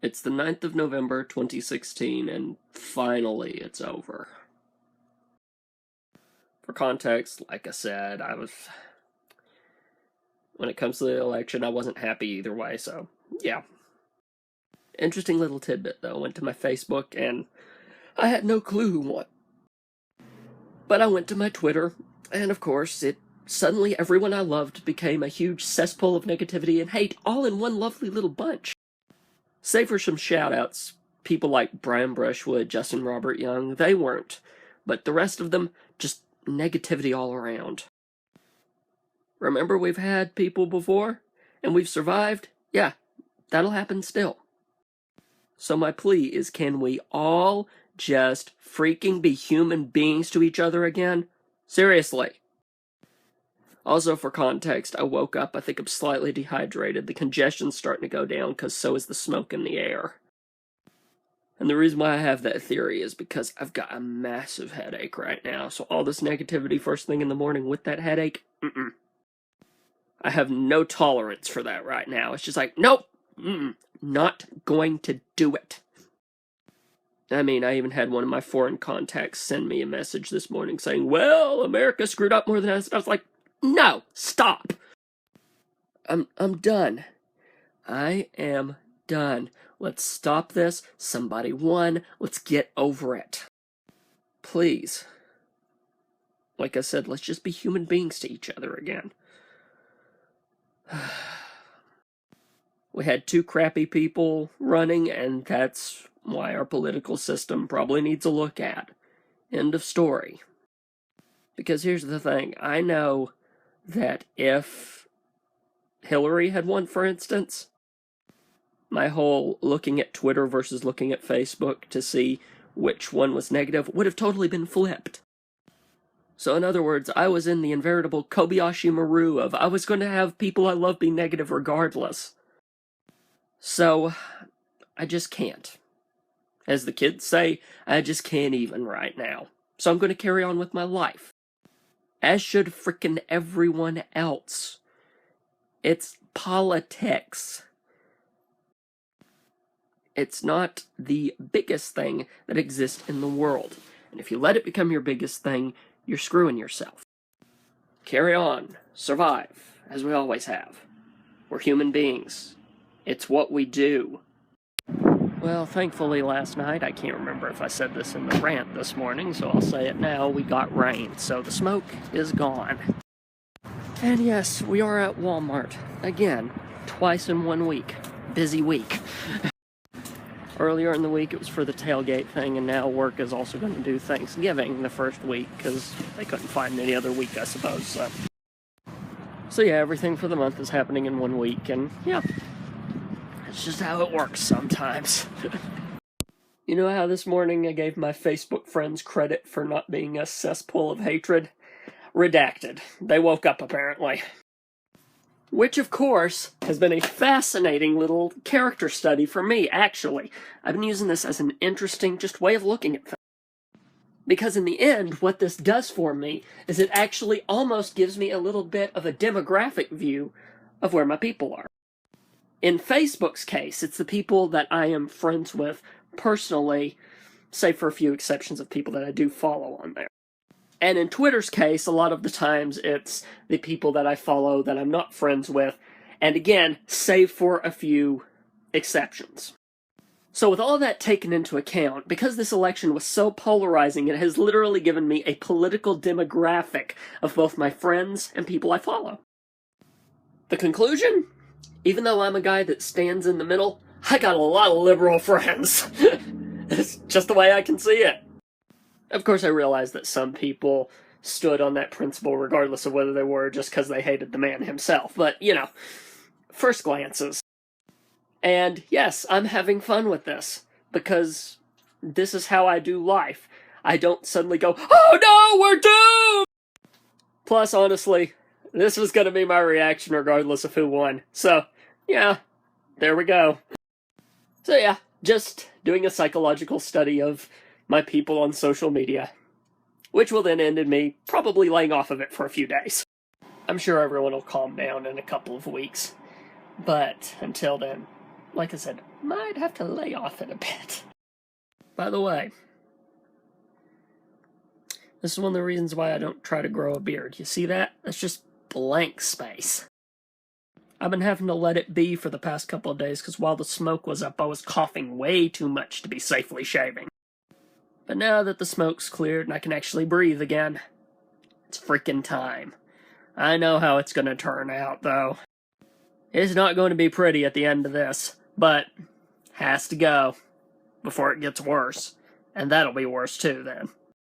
It's the 9th of November, 2016, and finally it's over. For context, like I said, when it comes to the election, I wasn't happy either way, so yeah. Interesting little tidbit, though. Went to my Facebook, and I had no clue who won. But I went to my Twitter, and of course, suddenly everyone I loved became a huge cesspool of negativity and hate, all in one lovely little bunch. Save for some shout-outs, people like Brian Brushwood, Justin Robert Young, they weren't. But the rest of them, just negativity all around. Remember we've had people before? And we've survived? Yeah, that'll happen still. So my plea is, can we all just freaking be human beings to each other again? Seriously. Also, for context, I woke up, I think I'm slightly dehydrated. The congestion's starting to go down, because so is the smoke in the air. And the reason why I have that theory is because I've got a massive headache right now, so all this negativity first thing in the morning with that headache, I have no tolerance for that right now. It's just like, nope, not going to do it. I mean, I even had one of my foreign contacts send me a message this morning saying, well, America screwed up more than us. I was like, no, stop. I'm done. I am done. Let's stop this. Somebody won. Let's get over it. Please. Like I said, let's just be human beings to each other again. We had two crappy people running, and that's why our political system probably needs a look at. End of story. Because here's the thing, I know that if Hillary had won, for instance, my whole looking at Twitter versus looking at Facebook to see which one was negative would have totally been flipped. So in other words, I was in the inveritable Kobayashi Maru of I was going to have people I love be negative regardless. So, I just can't. As the kids say, I just can't even right now. So I'm going to carry on with my life. As should frickin' everyone else. It's politics. It's not the biggest thing that exists in the world. And if you let it become your biggest thing, you're screwing yourself. Carry on. Survive, as we always have. We're human beings. It's what we do. Well, thankfully last night, I can't remember if I said this in the rant this morning, so I'll say it now, we got rain, so the smoke is gone. And yes, we are at Walmart. Again, twice in 1 week. Busy week. Earlier in the week, it was for the tailgate thing, and now work is also going to do Thanksgiving the first week, because they couldn't find any other week, I suppose, So yeah, everything for the month is happening in 1 week, and yeah. It's just how it works sometimes. You know how this morning I gave my Facebook friends credit for not being a cesspool of hatred? Redacted. They woke up, apparently. Which, of course, has been a fascinating little character study for me, actually. I've been using this as an interesting just way of looking at things. Because in the end, what this does for me is it actually almost gives me a little bit of a demographic view of where my people are. In Facebook's case, it's the people that I am friends with personally, save for a few exceptions of people that I do follow on there. And in Twitter's case, a lot of the times it's the people that I follow that I'm not friends with, and again, save for a few exceptions. So with all that taken into account, because this election was so polarizing, it has literally given me a political demographic of both my friends and people I follow. The conclusion? Even though I'm a guy that stands in the middle, I got a lot of liberal friends. It's just the way I can see it. Of course, I realize that some people stood on that principle regardless of whether they were just because they hated the man himself. But, you know, first glances. And yes, I'm having fun with this, because this is how I do life. I don't suddenly go, oh no, we're doomed! Plus, honestly, this was going to be my reaction regardless of who won. So, yeah, there we go. So yeah, just doing a psychological study of my people on social media, which will then end in me probably laying off of it for a few days. I'm sure everyone will calm down in a couple of weeks. But until then, like I said, might have to lay off it a bit. By the way, this is one of the reasons why I don't try to grow a beard. You see that? That's just blank space. I've been having to let it be for the past couple of days because while the smoke was up, I was coughing way too much to be safely shaving. But now that the smoke's cleared and I can actually breathe again, it's freaking time. I know how it's going to turn out, though. It's not going to be pretty at the end of this, but has to go before it gets worse. And that'll be worse too, then.